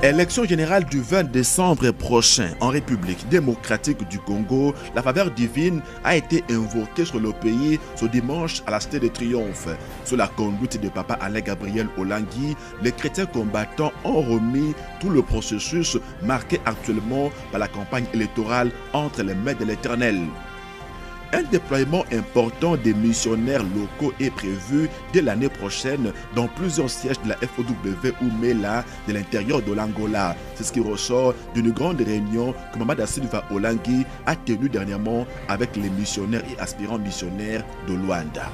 Élection générale du 20 décembre prochain en République démocratique du Congo, la faveur divine a été invoquée sur le pays ce dimanche à la Cité de Triomphe. Sous la conduite de Papa Alain Gabriel Olangui, les chrétiens combattants ont remis tout le processus marqué actuellement par la campagne électorale entre les mains de l'Éternel. Un déploiement important des missionnaires locaux est prévu dès l'année prochaine dans plusieurs sièges de la FOW ou MELA de l'intérieur de l'Angola. C'est ce qui ressort d'une grande réunion que Mama da Silva Olangui a tenue dernièrement avec les missionnaires et aspirants missionnaires de Luanda.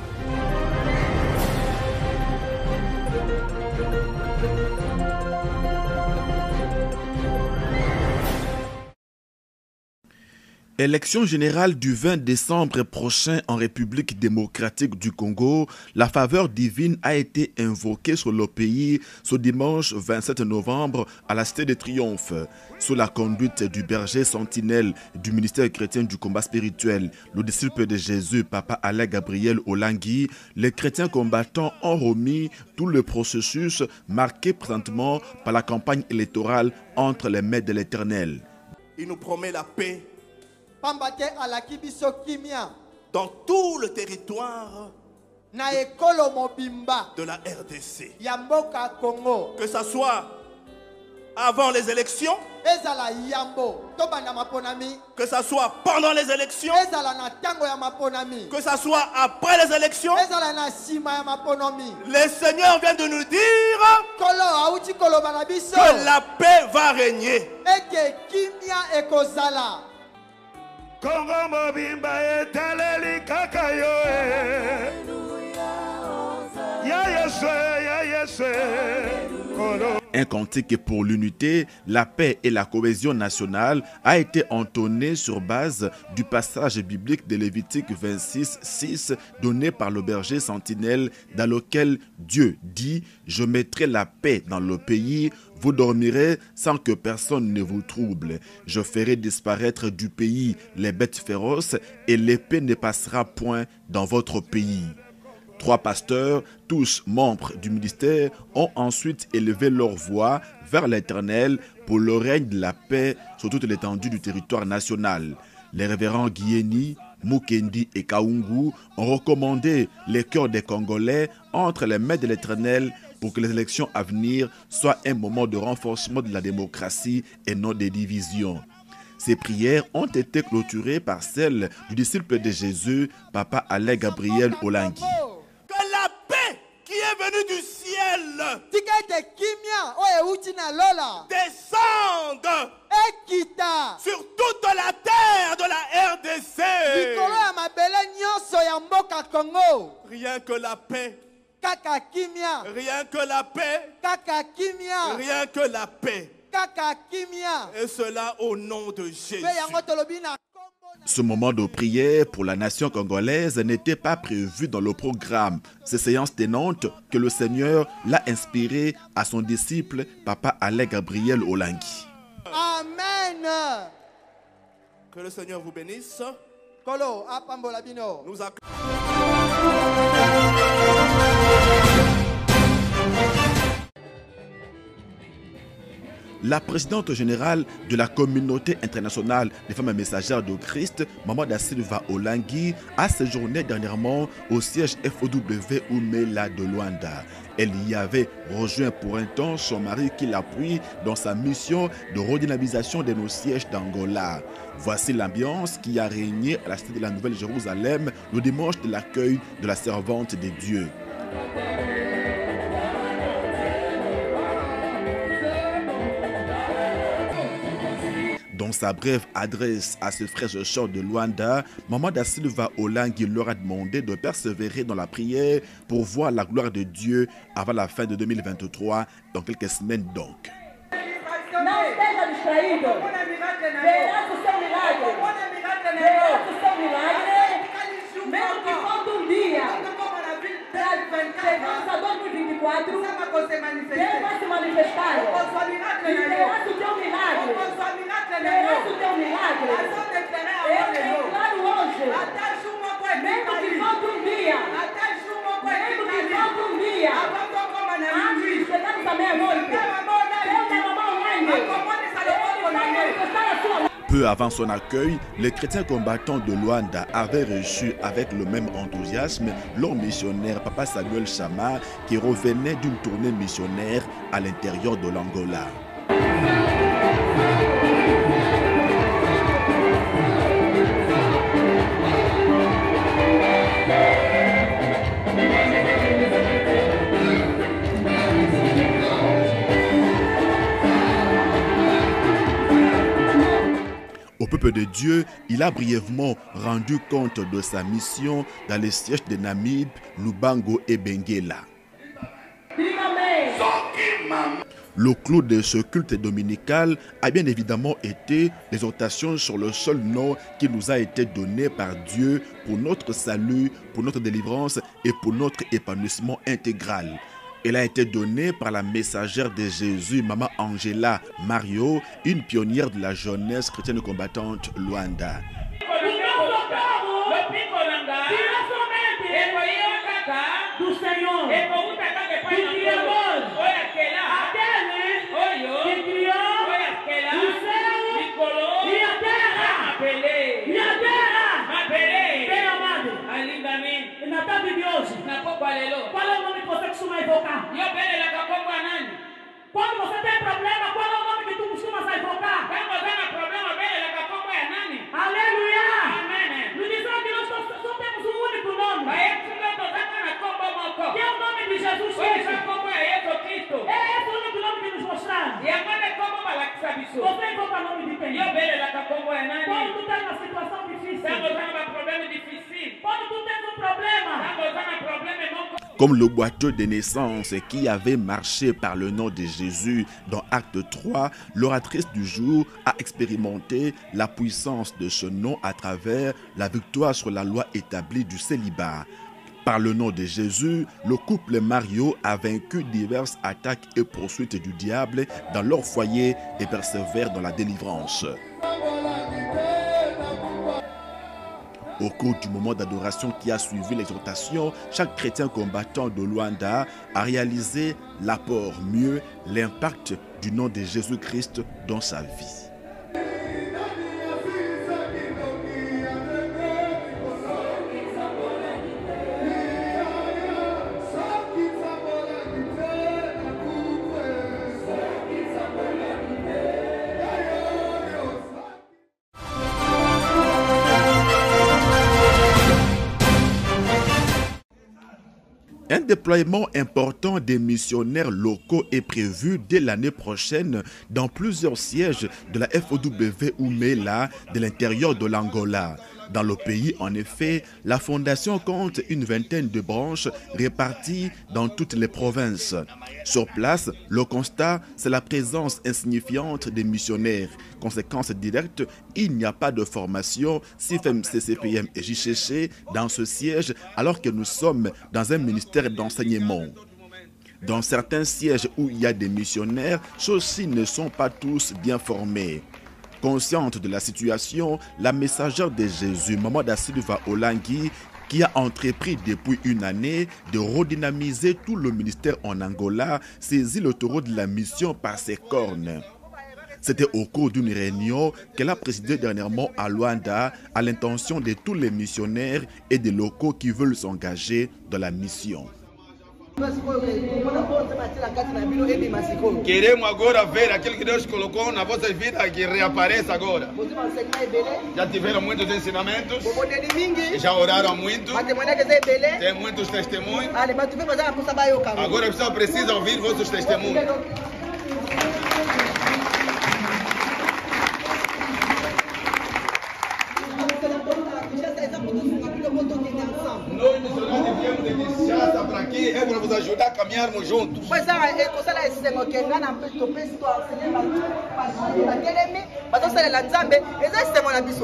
Élection générale du 20 décembre prochain en République démocratique du Congo, la faveur divine a été invoquée sur le pays ce dimanche 27 novembre à la Cité de Triomphe. Sous la conduite du berger sentinelle du ministère chrétien du combat spirituel, le disciple de Jésus, Papa Alain Gabriel Olangui, les chrétiens combattants ont remis tout le processus marqué présentement par la campagne électorale entre les mains de l'Éternel. Il nous promet la paix dans tout le territoire de la RDC. Que ce soit avant les élections, que ce soit pendant les élections, que ce soit après les élections, le Seigneur vient de nous dire que la paix va régner. Kongo mobimba etaleli kaka yo ya Yesu kolo. Un cantique pour l'unité, la paix et la cohésion nationale a été entonné sur base du passage biblique de Lévitique 26:6 donné par le berger sentinelle dans lequel Dieu dit « Je mettrai la paix dans le pays, vous dormirez sans que personne ne vous trouble. Je ferai disparaître du pays les bêtes féroces et l'épée ne passera point dans votre pays. » 3 pasteurs, tous membres du ministère, ont ensuite élevé leur voix vers l'Éternel pour le règne de la paix sur toute l'étendue du territoire national. Les révérends Guieni, Mukendi et Kaungu ont recommandé les cœurs des Congolais entre les mains de l'Éternel pour que les élections à venir soient un moment de renforcement de la démocratie et non des divisions. Ces prières ont été clôturées par celles du disciple de Jésus, Papa Alain Gabriel Olangui. Que la paix qui est venue du ciel descende sur toute la terre de la RDC. Rien que la paix. Rien que la paix. Rien que la paix. Et cela au nom de Jésus. Ce moment de prière pour la nation congolaise n'était pas prévu dans le programme. Ces séances dénotent que le Seigneur l'a inspiré à son disciple, Papa Alain Gabriel Olangui. Amen. Que le Seigneur vous bénisse. Nous La présidente générale de la communauté internationale des femmes messagères de Christ, Mama da Silva Olangui, a séjourné dernièrement au siège FOW ou MELA de Luanda. Elle y avait rejoint pour un temps son mari qui l'appuie dans sa mission de redynamisation de nos sièges d'Angola. Voici l'ambiance qui a régné à la cité de la Nouvelle-Jérusalem le dimanche de l'accueil de la servante des dieux. Dans sa brève adresse à ses frères et sœurs de Luanda, Mama da Silva Olangui leur a demandé de persévérer dans la prière pour voir la gloire de Dieu avant la fin de 2023, dans quelques semaines donc. Peu avant son accueil, les chrétiens combattants de Luanda avaient reçu avec le même enthousiasme leur missionnaire Papa Samuel Chama qui revenait d'une tournée missionnaire à l'intérieur de l'Angola. Au peuple de Dieu, il a brièvement rendu compte de sa mission dans les sièges de Namib, Lubango et Benguela. Le clou de ce culte dominical a bien évidemment été l'exhortation sur le seul nom qui nous a été donné par Dieu pour notre salut, pour notre délivrance et pour notre épanouissement intégral. Elle a été donnée par la messagère de Jésus, Maman Angela Mario, une pionnière de la jeunesse chrétienne combattante Luanda. Quando você tem problema, qual é o nome que tu costumas invocar? Quando você tem problema, aleluia! Amém. Nos dizem que nós só temos um único nome. Que é o nome de Jesus Cristo. É esse o único nome que nos mostraram. Você invoca o nome de quem? Quando tu tens uma situação difícil. Quando tu tens um problema. Comme le boiteux de naissance qui avait marché par le nom de Jésus dans Acte 3, l'oratrice du jour a expérimenté la puissance de ce nom à travers la victoire sur la loi établie du célibat. Par le nom de Jésus, le couple Mario a vaincu diverses attaques et poursuites du diable dans leur foyer et persévère dans la délivrance. Au cours du moment d'adoration qui a suivi l'exhortation, chaque chrétien combattant de Luanda a réalisé l'apport, mieux l'impact du nom de Jésus-Christ dans sa vie. Un déploiement important des missionnaires locaux est prévu dès l'année prochaine dans plusieurs sièges de la FOW Oumela de l'intérieur de l'Angola. Dans le pays, en effet, la fondation compte une vingtaine de branches réparties dans toutes les provinces. Sur place, le constat, c'est la présence insignifiante des missionnaires. Conséquence directe, il n'y a pas de formation CIFM, CCPM et JCC dans ce siège alors que nous sommes dans un ministère d'enseignement. Dans certains sièges où il y a des missionnaires, ceux-ci ne sont pas tous bien formés. Consciente de la situation, la messagère de Jésus, Maman da Silva Olangi, qui a entrepris depuis une année de redynamiser tout le ministère en Angola, saisit le taureau de la mission par ses cornes. C'était au cours d'une réunion qu'elle a présidée dernièrement à Luanda à l'intention de tous les missionnaires et des locaux qui veulent s'engager dans la mission. Queremos agora ver aquilo que Deus colocou na vossa vida que reapareça agora. Já tiveram muitos ensinamentos, já oraram muito, tem muitos testemunhos. Agora a pessoa precisa ouvir vossos testemunhos. Nós missionários viemos de Kinshasa para aqui é para vos ajudar a caminharmos juntos.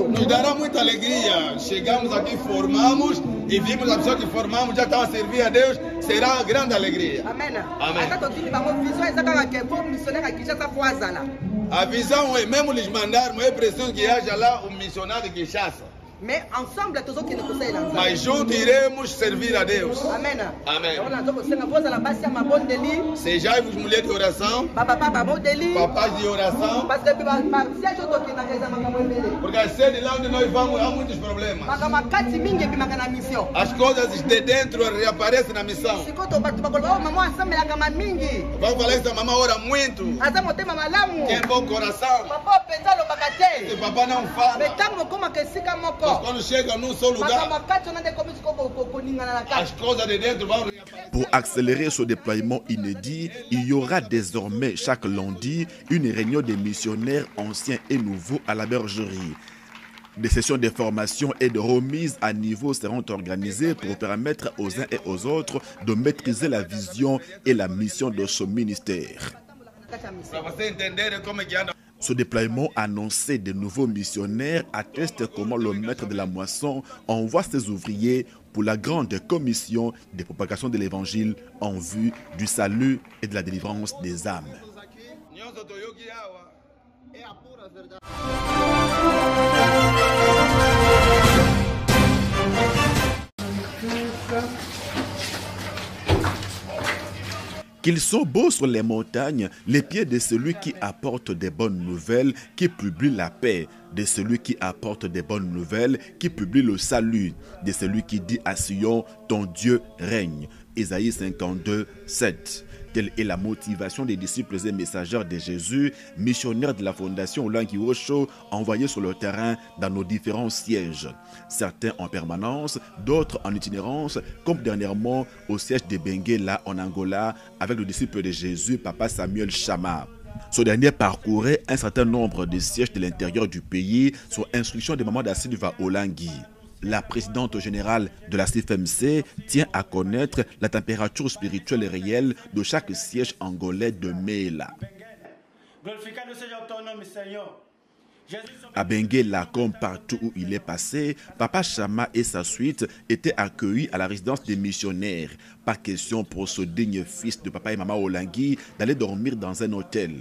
Nos dará muita alegria. Chegamos aqui, formamos e vimos a pessoa que formamos já estava a servir a Deus. Será grande alegria. Amém. Amém. A visão é mesmo lhes mandarmos, é preciso que haja lá um missionário de Kinshasa. Mais ensemble, tous qui nous conseillent l'ensemble. Mas juntos iremos servir a Deus. Amen. Amém. Amen. Sejai-vos mulher de oração, Papás de oração, porque a sede lá onde nós vamos há muitos problemas. As coisas de dentro reaparecem na missão. Vamos falar isso, a mamãe ora muito. Tem bom coração. Se papai não fala, mas quando chega num só lugar, as coisas de dentro vão reaparecer. Pour accélérer ce déploiement inédit, il y aura désormais chaque lundi une réunion des missionnaires anciens et nouveaux à la bergerie. Des sessions de formation et de remise à niveau seront organisées pour permettre aux uns et aux autres de maîtriser la vision et la mission de ce ministère. Ce déploiement annoncé des nouveaux missionnaires atteste comment le maître de la moisson envoie ses ouvriers pour la grande commission de propagation de l'évangile en vue du salut et de la délivrance des âmes. Qu'ils sont beaux sur les montagnes, les pieds de celui qui apporte des bonnes nouvelles, qui publie la paix, de celui qui apporte des bonnes nouvelles, qui publie le salut, de celui qui dit à Sion, ton Dieu règne. Ésaïe 52, 7. Telle est la motivation des disciples et messagers de Jésus, missionnaires de la fondation Olangi Osho, envoyés sur le terrain dans nos différents sièges. Certains en permanence, d'autres en itinérance, comme dernièrement au siège de Benguela en Angola avec le disciple de Jésus, Papa Samuel Chama. Ce dernier parcourait un certain nombre de sièges de l'intérieur du pays sur instruction de Maman da Silva Olangi. La présidente générale de la CFMC tient à connaître la température spirituelle et réelle de chaque siège angolais de Mela. À Benguela, comme partout où il est passé, Papa Chama et sa suite étaient accueillis à la résidence des missionnaires. Pas question pour ce digne fils de Papa et Maman Olangi d'aller dormir dans un hôtel.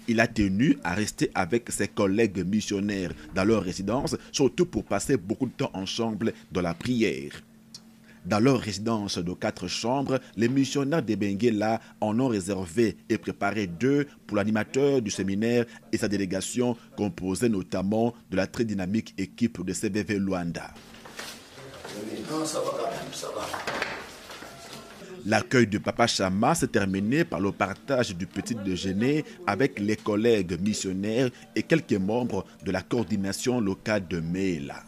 Il a tenu à rester avec ses collègues missionnaires dans leur résidence, surtout pour passer beaucoup de temps ensemble dans la prière. Dans leur résidence de 4 chambres, les missionnaires de Benguela en ont réservé et préparé 2 pour l'animateur du séminaire et sa délégation, composée notamment de la très dynamique équipe de CVV Luanda. L'accueil de Papa Chama s'est terminé par le partage du petit déjeuner avec les collègues missionnaires et quelques membres de la coordination locale de Mela.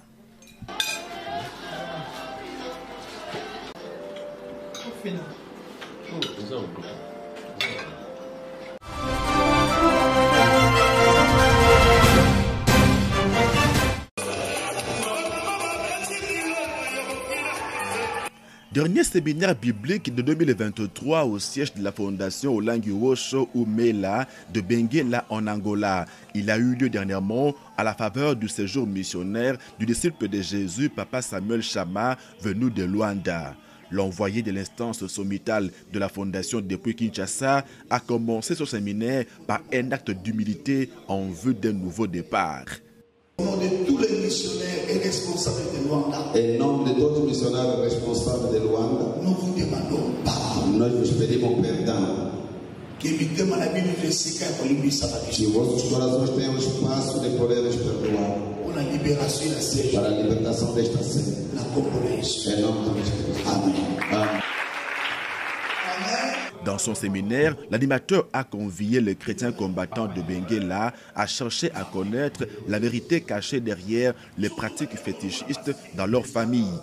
Dernier séminaire biblique de 2023 au siège de la fondation Olangi Osho ou Mela de Benguela en Angola. Il a eu lieu dernièrement à la faveur du séjour missionnaire du disciple de Jésus, Papa Samuel Chama, venu de Luanda. L'envoyé de l'instance sommitale de la fondation depuis Kinshasa a commencé ce séminaire par un acte d'humilité en vue d'un nouveau départ. Au nom de tous les missionnaires et responsables de Luanda, et nom de d'autres missionnaires responsables de Luanda, nous vous demandons pardon. Nós vos pedimos perdão. Que vossos corações tenham espaço de poderes perdoar. Para a libertação desta sede. Em nome de Jesus. Amém. Amém. Dans son séminaire, l'animateur a convié les chrétiens combattants de Benguela à chercher à connaître la vérité cachée derrière les pratiques fétichistes dans leur famille.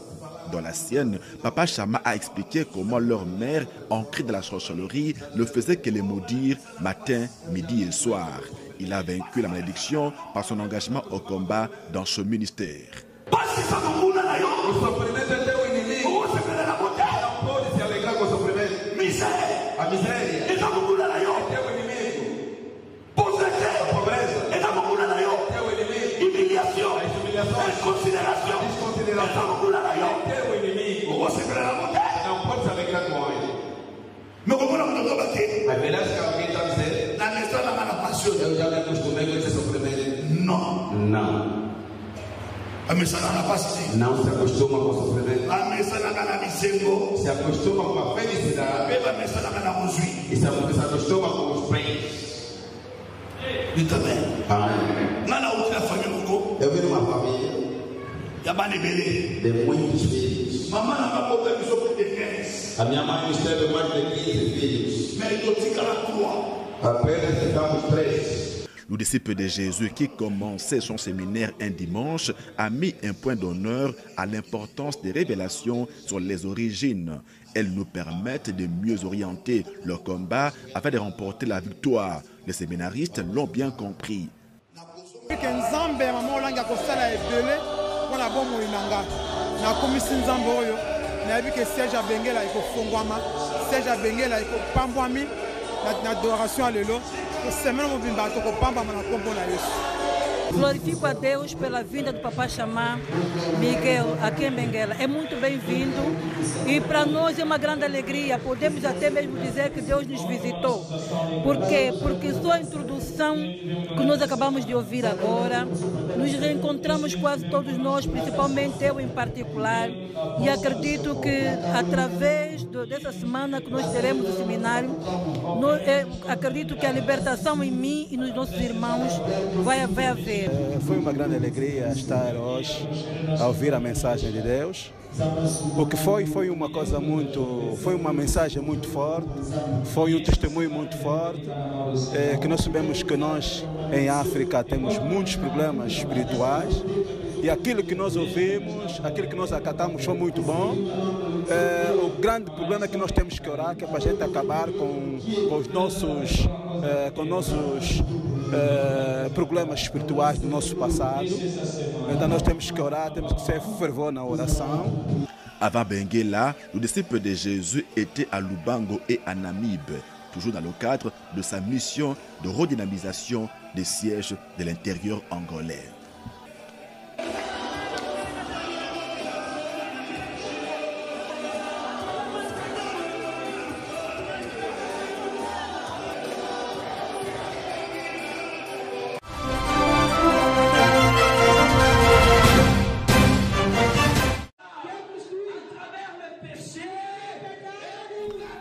Dans la sienne, Papa Chama a expliqué comment leur mère, ancrée dans la sorcellerie, ne faisait que les maudire matin, midi et soir. Il a vaincu la malédiction par son engagement au combat dans ce ministère. A miséria é da mugula na yo. Teu inimigo. Pobreza. A pobreza é da mugula na yo. Teu inimigo. Humilhação. Desconsideração. É da mugula na yo. Teu inimigo. Você não pode se alegrar com ele. Meu comuna não tô batendo. Mas beleza que alguém está dizendo. Na minha história, na paixão. Eu já me acostumei com esse sofrimento. Não. Não. Não se acostuma com o sofrimento. Se acostuma com a felicidade. E se acostuma com os bens. Amém. Eu vim de uma família de muitos filhos. A minha mãe nos teve mais de 15 filhos. Apenas ficamos 3. Le disciple de Jésus qui commençait son séminaire un dimanche a mis un point d'honneur à l'importance des révélations sur les origines. Elles nous permettent de mieux orienter le combat afin de remporter la victoire. Les séminaristes l'ont bien compris. Glorifico a Deus pela vinda do Papá Xamã Miguel aqui em Benguela. É muito bem-vindo e para nós é uma grande alegria. Podemos até mesmo dizer que Deus nos visitou. Por quê? Porque só a introdução que nós acabamos de ouvir agora, nos reencontramos quase todos nós, principalmente eu em particular, e acredito que através dessa semana que nós teremos o seminário, acredito que a libertação em mim e nos nossos irmãos vai haver. Foi uma grande alegria estar hoje a ouvir a mensagem de Deus. O que foi uma coisa foi uma mensagem muito forte, foi um testemunho muito forte, que nós sabemos que nós em África temos muitos problemas espirituais e aquilo que nós ouvimos, aquilo que nós acatamos foi muito bom. O grande problema é que nós temos que orar, que é para a gente acabar com os nossos problemas espirituais do nosso passado. Então nós temos que orar, temos que ser fervor na oração. Avant Benguela, le disciple de Jésus était à Lubango et à Namibe, toujours dans le cadre de sa mission de redynamisation des sièges de l'intérieur angolais.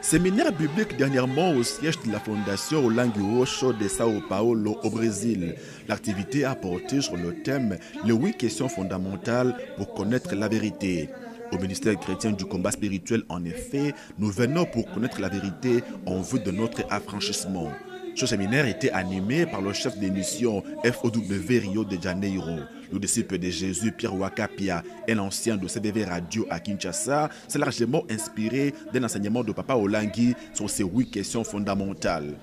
Séminaire biblique dernièrement au siège de la Fondation Olangi Osho de Sao Paulo au Brésil. L'activité a porté sur le thème « Les 8 questions fondamentales pour connaître la vérité ». Au ministère chrétien du combat spirituel, en effet, nous venons pour connaître la vérité en vue de notre affranchissement. Ce séminaire était animé par le chef des missions FOW Rio de Janeiro. Le disciple de Jésus, Pierre Wakapia, un ancien de CBV Radio à Kinshasa, s'est largement inspiré d'un enseignement de Papa Olangi sur ces 8 questions fondamentales.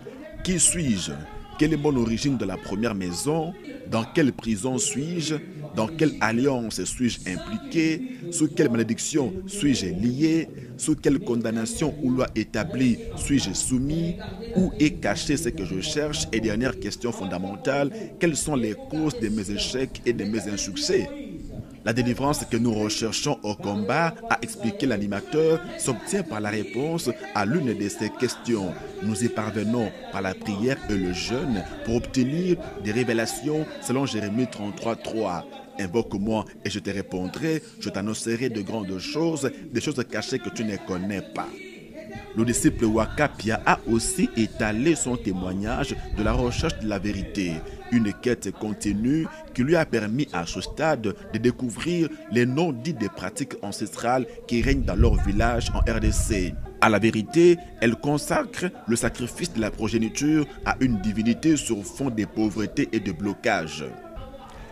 Qui suis-je? Quelle est mon origine de la première maison? Dans quelle prison suis-je? Dans quelle alliance suis-je impliqué? Sous quelle malédiction suis-je lié? Sous quelle condamnation ou loi établie suis-je soumis? Où est caché ce que je cherche? Et dernière question fondamentale, quelles sont les causes de mes échecs et de mes insuccès? La délivrance que nous recherchons au combat, a expliqué l'animateur, s'obtient par la réponse à l'une de ces questions. Nous y parvenons par la prière et le jeûne pour obtenir des révélations selon Jérémie 33:3. Invoque-moi et je te répondrai, je t'annoncerai de grandes choses, des choses cachées que tu ne connais pas. Le disciple Wakapia a aussi étalé son témoignage de la recherche de la vérité, une quête continue qui lui a permis à ce stade de découvrir les noms dits des pratiques ancestrales qui règnent dans leur village en RDC. À la vérité, elle consacre le sacrifice de la progéniture à une divinité sur fond de pauvreté et de blocage.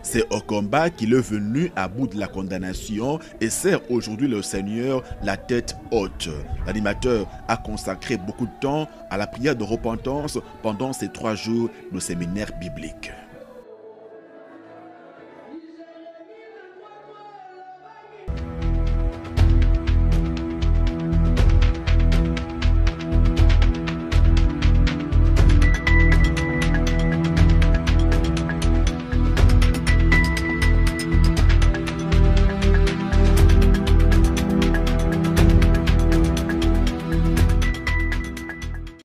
C'est au combat qu'il est venu à bout de la condamnation et sert aujourd'hui le Seigneur la tête haute. L'animateur a consacré beaucoup de temps à la prière de repentance pendant ces 3 jours de séminaire biblique.